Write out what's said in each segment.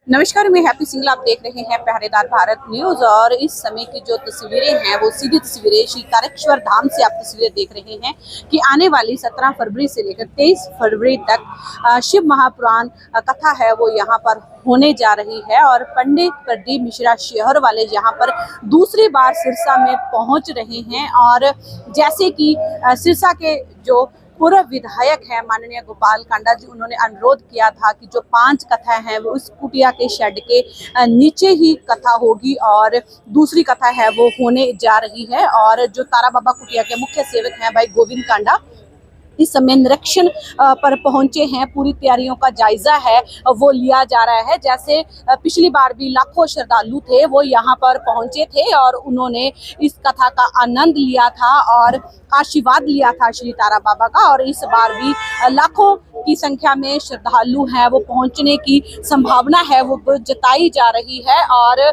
नमस्कार, मैं हैप्पी सिंगला। आप देख रहे हैं पहरेदार भारत न्यूज और इस समय की जो तस्वीरें हैं वो सीधी तस्वीरें श्री तारकेश्वर धाम से आप तस्वीरें देख रहे हैं कि आने वाली 17 फरवरी से लेकर 23 फरवरी तक शिव महापुराण कथा है वो यहाँ पर होने जा रही है। और पंडित प्रदीप मिश्रा शहर वाले यहाँ पर दूसरी बार सिरसा में पहुँच रहे हैं। और जैसे कि सिरसा के जो पूर्व विधायक है माननीय गोपाल कांडा जी, उन्होंने अनुरोध किया था कि जो 5 कथाएं हैं वो उस कुटिया के शेड के नीचे ही कथा होगी और दूसरी कथा है वो होने जा रही है। और जो तारा बाबा कुटिया के मुख्य सेवक हैं भाई गोविंद कांडा इस समय निरीक्षण पर पहुंचे हैं। पूरी तैयारियों का जायजा है वो लिया जा रहा है। जैसे पिछली बार भी लाखों श्रद्धालु थे वो यहाँ पर पहुंचे थे और उन्होंने इस कथा का आनंद लिया था और आशीर्वाद लिया था श्री तारा बाबा का। और इस बार भी लाखों की संख्या में श्रद्धालु हैं वो पहुंचने की संभावना है वो जताई जा रही है। और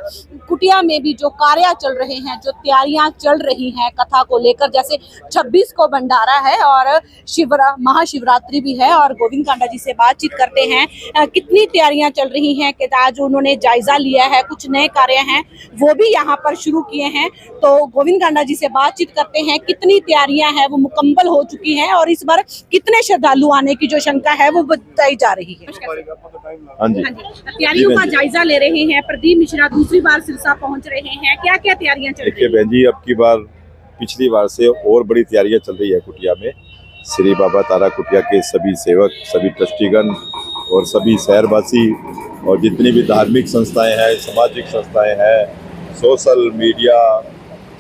कुटिया में भी जो कार्य चल रहे हैं, जो तैयारियां चल रही हैं कथा को लेकर, जैसे 26 को भंडारा है और महाशिवरात्रि भी है। और गोविंद कांडा जी से बातचीत करते हैं कितनी तैयारियां चल रही हैं कि आज उन्होंने जायजा लिया है, कुछ नए कार्य हैं वो भी यहाँ पर शुरू किए हैं। तो गोविंद कांडा जी से बातचीत करते हैं कितनी तैयारियां हैं वो मुकम्मल हो चुकी हैं और इस बार कितने श्रद्धालु आने की जो शंका है वो बताई जा रही है। तैयारियों का जायजा ले रहे हैं। प्रदीप मिश्रा दूसरी बार सिरसा पहुंच रहे हैं, क्या क्या तैयारियां चल रही है? देखिए बहन जी, अब की बार पिछली बार से और बड़ी तैयारियां चल रही है कुटिया में। श्री बाबा तारा कुटिया के सभी सेवक, सभी ट्रस्टीगण और सभी शहरवासी और जितनी भी धार्मिक संस्थाएं हैं, सामाजिक संस्थाएं हैं, सोशल मीडिया,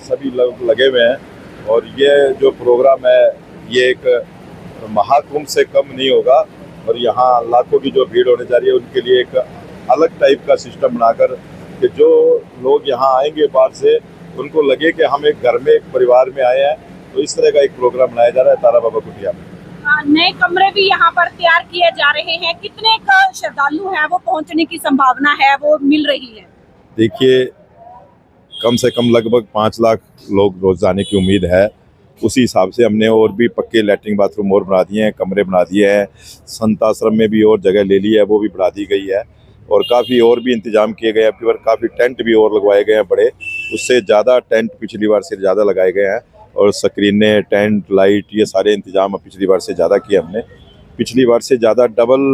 सभी लोग लगे हुए हैं। और ये जो प्रोग्राम है ये एक महाकुंभ से कम नहीं होगा। और यहाँ लाखों की जो भीड़ होने जा रही है उनके लिए एक अलग टाइप का सिस्टम बनाकर कि जो लोग यहाँ आएंगे बाहर से उनको लगे कि हम एक घर में, एक परिवार में आए हैं। तो इस तरह का एक प्रोग्राम बनाया जा रहा है तारा बाबा कुटिया में। नए कमरे भी यहाँ पर तैयार किए जा रहे हैं। कितने श्रद्धालु हैं वो पहुँचने की संभावना है वो मिल रही है? देखिए, कम से कम लगभग 5 लाख लोग रोज आने की उम्मीद है। उसी हिसाब से हमने और भी पक्के लैट्रिन बाथरूम और बना दिए हैं, कमरे बना दिए हैं। संत आश्रम में भी और जगह ले ली है, वो भी बढ़ा दी गई है। और काफ़ी और भी इंतजाम किए गए हैं। अब काफ़ी टेंट भी और लगवाए गए हैं बड़े, उससे ज़्यादा टेंट पिछली बार से ज़्यादा लगाए गए हैं। और स्क्रीनें, टेंट, लाइट, ये सारे इंतजाम पिछली बार से ज़्यादा किए हमने। पिछली बार से ज़्यादा डबल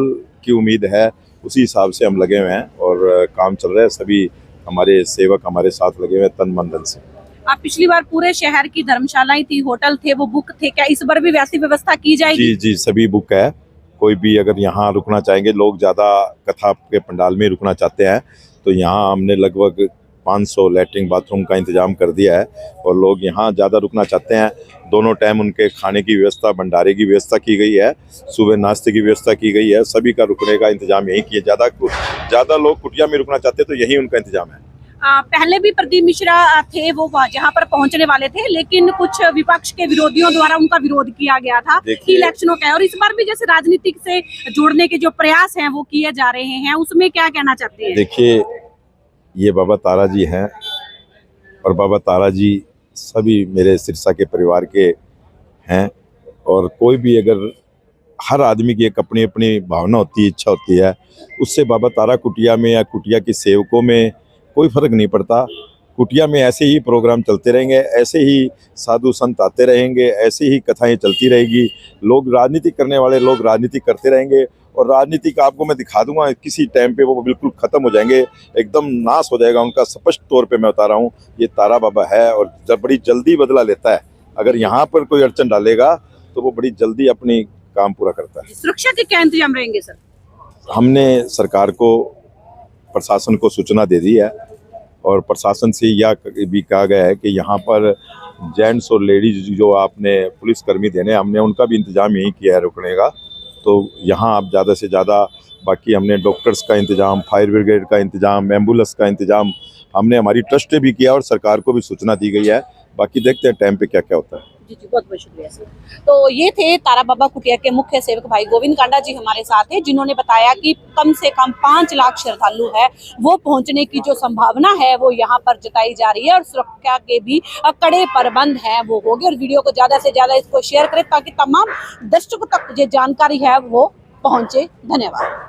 की उम्मीद है, उसी हिसाब से हम लगे हुए हैं और काम चल रहा है। सभी हमारे सेवक हमारे साथ लगे हुए हैं तन मन धन से। आप पिछली बार पूरे शहर की धर्मशालाएं थी, होटल थे, वो बुक थे, क्या इस बार भी वैसी व्यवस्था की जाएगी? जी जी, सभी बुक है। कोई भी अगर यहाँ रुकना चाहेंगे, लोग ज़्यादा कथा के पंडाल में रुकना चाहते हैं तो यहाँ हमने लगभग 500 लैट्रिन बाथरूम का इंतजाम कर दिया है। और लोग यहाँ ज़्यादा रुकना चाहते हैं, दोनों टाइम उनके खाने की व्यवस्था, भंडारे की व्यवस्था की गई है, सुबह नाश्ते की व्यवस्था की गई है। सभी का रुकने का इंतजाम यहीं किया। ज़्यादा लोग कुटिया में रुकना चाहते हैं तो यही उनका इंतजाम है। पहले भी प्रदीप मिश्रा थे वो जहाँ पर पहुंचने वाले थे, लेकिन कुछ विपक्ष के विरोधियों द्वारा उनका विरोध किया गया था कि इलेक्शनों का। और इस बार भी जैसे राजनीतिक से जोड़ने के जो प्रयास हैं वो किए जा रहे हैं, उसमें क्या कहना चाहते हैं? देखिए, ये बाबा तारा जी हैं और बाबा तारा जी सभी मेरे सिरसा के परिवार के हैं। और कोई भी अगर, हर आदमी की एक अपनी अपनी भावना होती है, इच्छा होती है, उससे बाबा तारा कुटिया में या कुटिया के सेवकों में कोई फर्क नहीं पड़ता। कुटिया में ऐसे ही प्रोग्राम चलते रहेंगे, ऐसे ही साधु संत आते रहेंगे, ऐसे ही कथाएं चलती रहेगी। लोग राजनीति करने वाले लोग राजनीति करते रहेंगे और राजनीति का आपको मैं दिखा दूंगा किसी टाइम पे वो बिल्कुल खत्म हो जाएंगे, एकदम नाश हो जाएगा उनका। स्पष्ट तौर पे मैं बता रहा हूँ, ये तारा बाबा है और जब बड़ी जल्दी बदला लेता है। अगर यहाँ पर कोई अड़चन डालेगा तो वो बड़ी जल्दी अपनी काम पूरा करता है। सुरक्षा के क्या इंतजाम रहेंगे सर? हमने सरकार को, प्रशासन को सूचना दे दी है और प्रशासन से यह भी कहा गया है कि यहाँ पर जेंट्स और लेडीज जो आपने पुलिसकर्मी देने, हमने उनका भी इंतजाम यहीं किया है रुकने का। तो यहाँ आप ज़्यादा से ज़्यादा, बाकी हमने डॉक्टर्स का इंतजाम, फायर ब्रिगेड का इंतजाम, एम्बुलेंस का इंतजाम हमने हमारी ट्रस्ट भी किया और सरकार को भी सूचना दी गई है। बाकी देखते हैं टाइम पे क्या क्या होता है। जी, बहुत बहुत शुक्रिया सर। तो ये थे तारा बाबा कुटिया के मुख्य सेवक भाई गोविंद कांडा जी हमारे साथ हैं, जिन्होंने बताया कि कम से कम 5 लाख श्रद्धालु है वो पहुंचने की जो संभावना है वो यहाँ पर जताई जा रही है। और सुरक्षा के भी कड़े प्रबंध हैं वो होंगे। और वीडियो को ज्यादा से ज्यादा इसको शेयर करें ताकि तमाम दर्शकों तक जो जानकारी है वो पहुंचे। धन्यवाद।